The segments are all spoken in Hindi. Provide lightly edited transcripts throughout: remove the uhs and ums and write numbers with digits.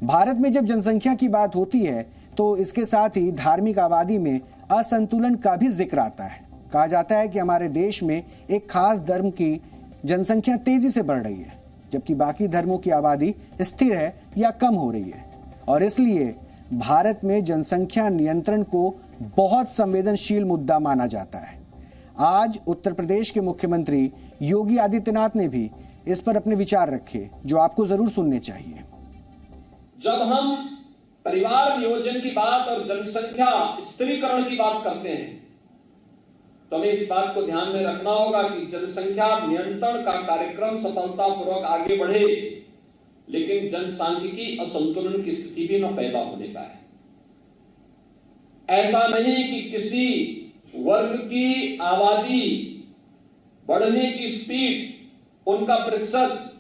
भारत में जब जनसंख्या की बात होती है तो इसके साथ ही धार्मिक आबादी में असंतुलन का भी जिक्र आता है। कहा जाता है कि हमारे देश में एक खास धर्म की जनसंख्या तेजी से बढ़ रही है, जबकि बाकी धर्मों की आबादी स्थिर है या कम हो रही है, और इसलिए भारत में जनसंख्या नियंत्रण को बहुत संवेदनशील मुद्दा माना जाता है। आज उत्तर प्रदेश के मुख्यमंत्री योगी आदित्यनाथ ने भी इस पर अपने विचार रखे, जो आपको जरूर सुनने चाहिए। जब हम परिवार नियोजन की बात और जनसंख्या स्थिरीकरण की बात करते हैं तो हमें इस बात को ध्यान में रखना होगा कि जनसंख्या नियंत्रण का कार्यक्रम सफलतापूर्वक आगे बढ़े, लेकिन जनसांख्यिकी असंतुलन की स्थिति भी न पैदा होने पाए। ऐसा नहीं कि किसी वर्ग की आबादी बढ़ने की स्पीड, उनका प्रतिशत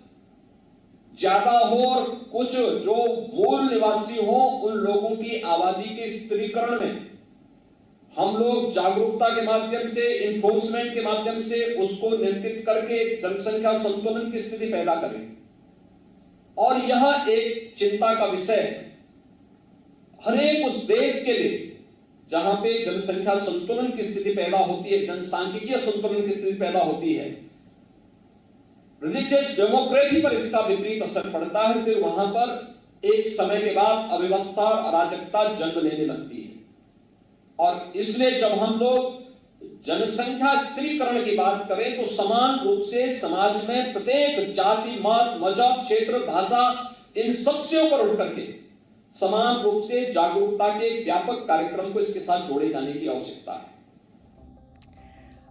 ज्यादा हो और कुछ जो मूल निवासी हो उन लोगों की आबादी के स्थिरीकरण में हम लोग जागरूकता के माध्यम से, इन्फोर्समेंट के माध्यम से उसको नियंत्रित करके जनसंख्या संतुलन की स्थिति पैदा करें। और यह एक चिंता का विषय है हर एक उस देश के लिए जहां पे जनसंख्या संतुलन की स्थिति पैदा होती है, जनसांख्यिकीय संतुलन की स्थिति पैदा होती है। रिलीजियस डेमोक्रेसी पर इसका विपरीत असर पड़ता है, फिर वहां पर एक समय के बाद अव्यवस्था और अराजकता जन्म लेने लगती है। और इसलिए जब हम लोग जनसंख्या स्थिरीकरण की बात करें तो समान रूप से समाज में प्रत्येक जाति, मत, मजहब, क्षेत्र, भाषा, इन सबसे ऊपर उठ करके समान रूप से जागरूकता के व्यापक कार्यक्रम को इसके साथ जोड़े जाने की आवश्यकता है।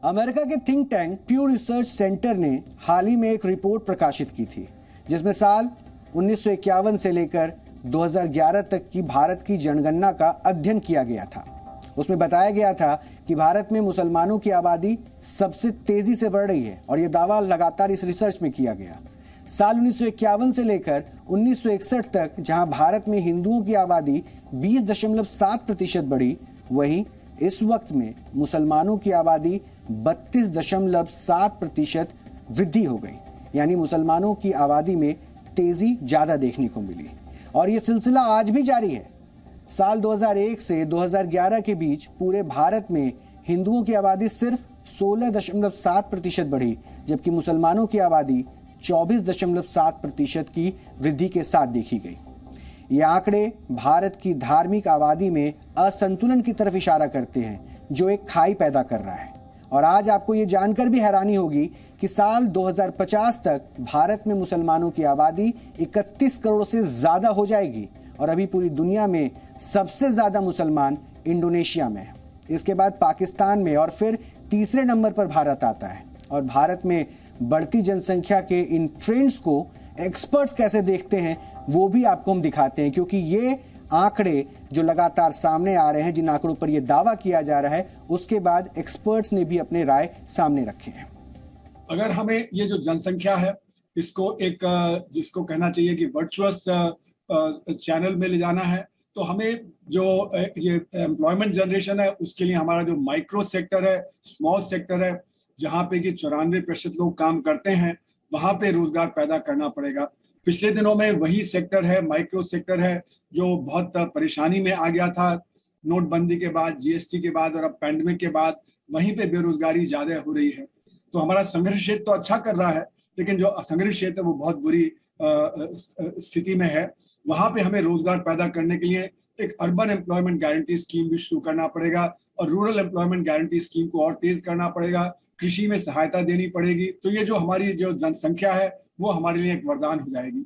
अमेरिका के थिंक टैंक प्यू रिसर्च सेंटर ने हाल ही में एक रिपोर्ट प्रकाशित की थी, जिसमें साल 1951 से लेकर 2011 तक की भारत की जनगणना का अध्ययन किया गया था। उसमें बताया गया था कि भारत में मुसलमानों की आबादी सबसे तेजी से बढ़ रही है, और यह दावा लगातार इस रिसर्च में किया गया। साल 1951 से लेकर 1961 तक जहां भारत में हिंदुओं की आबादी 20.7% बढ़ी, वहीं इस वक्त में मुसलमानों की आबादी 32.7% वृद्धि हो गई। यानी मुसलमानों की आबादी में तेजी ज्यादा देखने को मिली, और यह सिलसिला आज भी जारी है। साल 2001 से 2011 के बीच पूरे भारत में हिंदुओं की आबादी सिर्फ 16.7% बढ़ी, जबकि मुसलमानों की आबादी 24.7% की वृद्धि के साथ देखी गई। ये आंकड़े भारत की धार्मिक आबादी में असंतुलन की तरफ इशारा करते हैं, जो एक खाई पैदा कर रहा है। और आज आपको ये जानकर भी हैरानी होगी कि साल 2050 तक भारत में मुसलमानों की आबादी 31 करोड़ से ज्यादा हो जाएगी, और अभी पूरी दुनिया में सबसे ज्यादा मुसलमान इंडोनेशिया में है। इसके बाद पाकिस्तान में, और फिर तीसरे नंबर पर भारत आता है। और भारत में बढ़ती जनसंख्या के इन ट्रेंड्स को एक्सपर्ट्स कैसे देखते हैं वो भी आपको हम दिखाते हैं, क्योंकि ये आंकड़े जो लगातार सामने आ रहे हैं, जिन आंकड़ों पर यह दावा किया जा रहा है, उसके बाद एक्सपर्ट्स ने भी अपने राय सामने रखे हैं। अगर हमें ये जो जनसंख्या है इसको एक जिसको कहना चाहिए कि वर्चुअस चैनल में ले जाना है, तो हमें जो ये एम्प्लॉयमेंट जनरेशन है उसके लिए हमारा जो माइक्रो सेक्टर है, स्मॉल सेक्टर है, जहाँ पे कि 94% लोग काम करते हैं, वहां पे रोजगार पैदा करना पड़ेगा। पिछले दिनों में वही सेक्टर है, माइक्रो सेक्टर है, जो बहुत परेशानी में आ गया था नोटबंदी के बाद, जीएसटी के बाद और अब पैंडेमिक के बाद। वहीं पे बेरोजगारी ज्यादा हो रही है। तो हमारा संघर्ष क्षेत्र तो अच्छा कर रहा है, लेकिन जो असंघर्ष क्षेत्र है वो बहुत बुरी स्थिति में है। वहां पे हमें रोजगार पैदा करने के लिए एक अर्बन एम्प्लॉयमेंट गारंटी स्कीम भी शुरू करना पड़ेगा, और रूरल एम्प्लॉयमेंट गारंटी स्कीम को और तेज करना पड़ेगा। कृषि में सहायता देनी पड़ेगी। तो ये जो हमारी जो जनसंख्या है वो हमारे लिए एक वरदान हो जाएगी।